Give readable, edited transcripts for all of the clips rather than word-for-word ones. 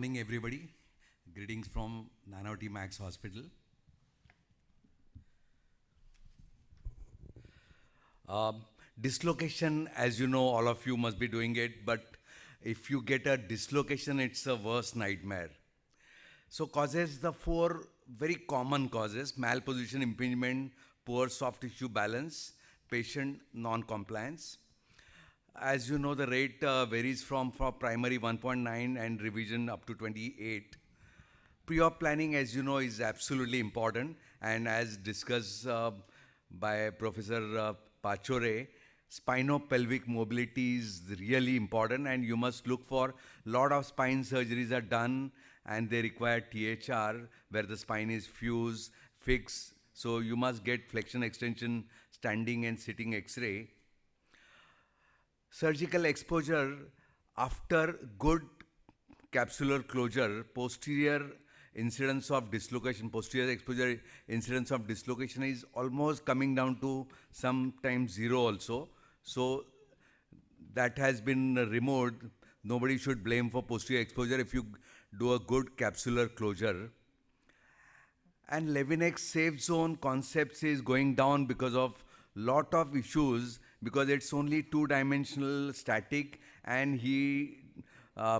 morning, everybody. Greetings from Nanavati Max Hospital. Um, Dislocation, as you know, all of you must be doing it, but if you get a dislocation, it's a worse nightmare. So, causes the four very common causes: malposition, impingement, poor soft tissue balance, patient non compliance. As you know, the rate varies from for primary 1.9 and revision up to 28. Pre-op planning, as you know, is absolutely important, and as discussed by Professor Pachore, spinopelvic mobility is really important, and you must look for lot of spine surgeries are done, and they require THR where the spine is fused, fixed. So you must get flexion extension, standing and sitting X-ray. Surgical exposure after good capsular closure, posterior exposure incidence of dislocation is almost coming down to sometimes zero also. So that has been removed. Nobody should blame for posterior exposure if you do a good capsular closure. And Levinex safe zone concepts is going down because of lot of issues, because it's only two-dimensional static, and he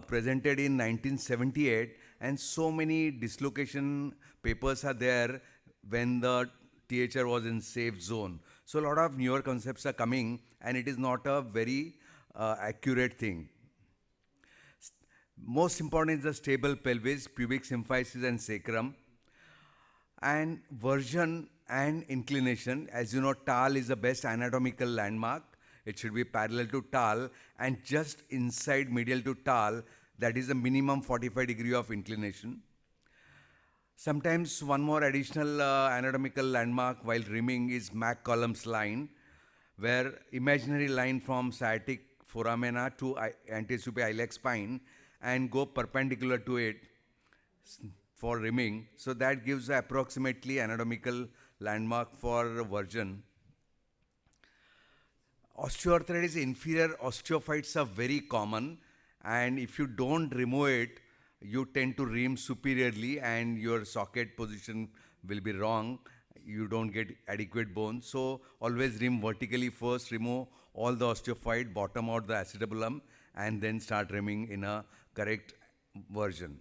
presented in 1978, and so many dislocation papers are there when the THR was in safe zone. So a lot of newer concepts are coming, and it is not a very accurate thing. Most important is the stable pelvis, pubic symphysis and sacrum. And version and inclination, as you know, TAL is the best anatomical landmark. It should be parallel to TAL, and just inside medial to TAL, that is a minimum 45 degree of inclination. Sometimes one more additional anatomical landmark while rimming is McCollum's line, where imaginary line from sciatic foramina to anterior iliac spine and go perpendicular to it for rimming. So that gives approximately anatomical landmark for version. Osteoarthritis, inferior osteophytes are very common, and if you don't remove it, you tend to ream superiorly and your socket position will be wrong. You don't get adequate bone. So always ream vertically first, remove all the osteophyte, bottom out the acetabulum, and then start rimming in a correct version.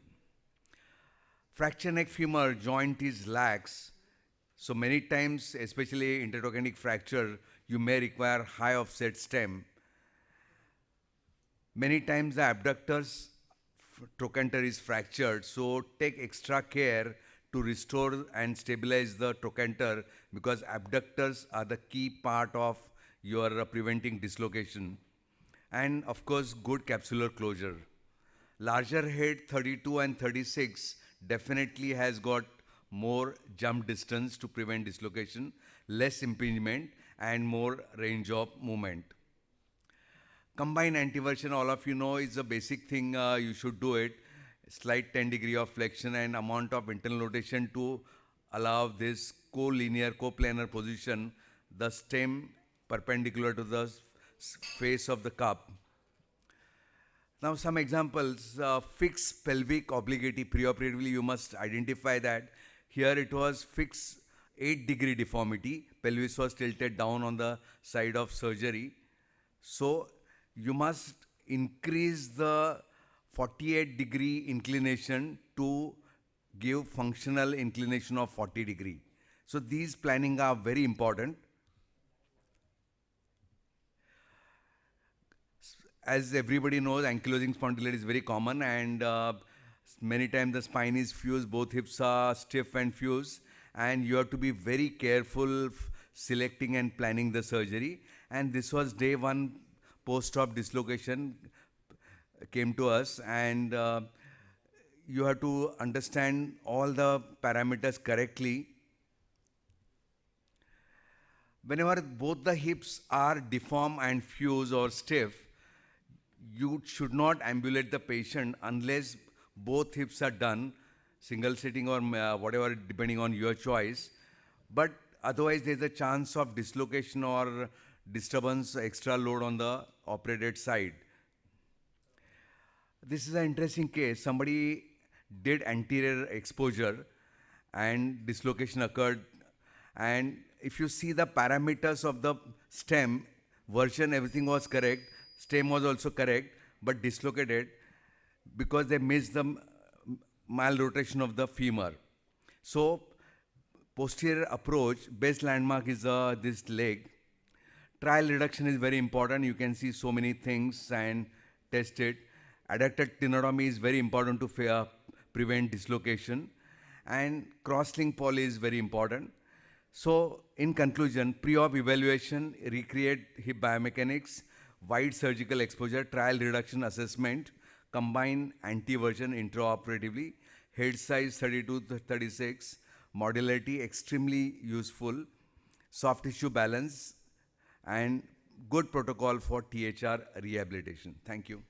Fracture neck femur joint is lax. So many times, especially intertrochanteric fracture, you may require high offset stem. Many times the abductors trochanter is fractured, so take extra care to restore and stabilize the trochanter, because abductors are the key part of your preventing dislocation. And of course, good capsular closure. Larger head 32 and 36 definitely has got more jump distance to prevent dislocation, less impingement, and more range of movement. Combined anteversion, all of you know, is a basic thing. You should do it. Slight 10 degree of flexion and amount of internal rotation to allow this co-linear, co-planar position, the stem perpendicular to the face of the cup. Now some examples, fixed pelvic obliquity. Preoperatively you must identify that. Here it was fixed 8 degree deformity, pelvis was tilted down on the side of surgery. So you must increase the 48 degree inclination to give functional inclination of 40 degree. So these planning are very important. As everybody knows, ankylosing spondylitis is very common, and many times the spine is fused, both hips are stiff and fused, and you have to be very careful selecting and planning the surgery. And this was day one post-op dislocation came to us, and you have to understand all the parameters correctly. Whenever both the hips are deformed and fused or stiff, you should not ambulate the patient unless both hips are done, single sitting or whatever, depending on your choice. But otherwise, there's a chance of dislocation or disturbance, extra load on the operated side. This is an interesting case. Somebody did anterior exposure and dislocation occurred. And if you see the parameters of the stem, version, everything was correct, stem was also correct, but dislocated because they missed the malrotation of the femur. So posterior approach, best landmark is this leg. Trial reduction is very important. You can see so many things and test it. Adductor tenotomy is very important to prevent dislocation. And cross-link poly is very important. So in conclusion, pre-op evaluation, recreate hip biomechanics, wide surgical exposure, trial reduction assessment, combine anti-version intraoperatively, head size 32 to 36, modularity extremely useful, soft tissue balance, and good protocol for THR rehabilitation. Thank you.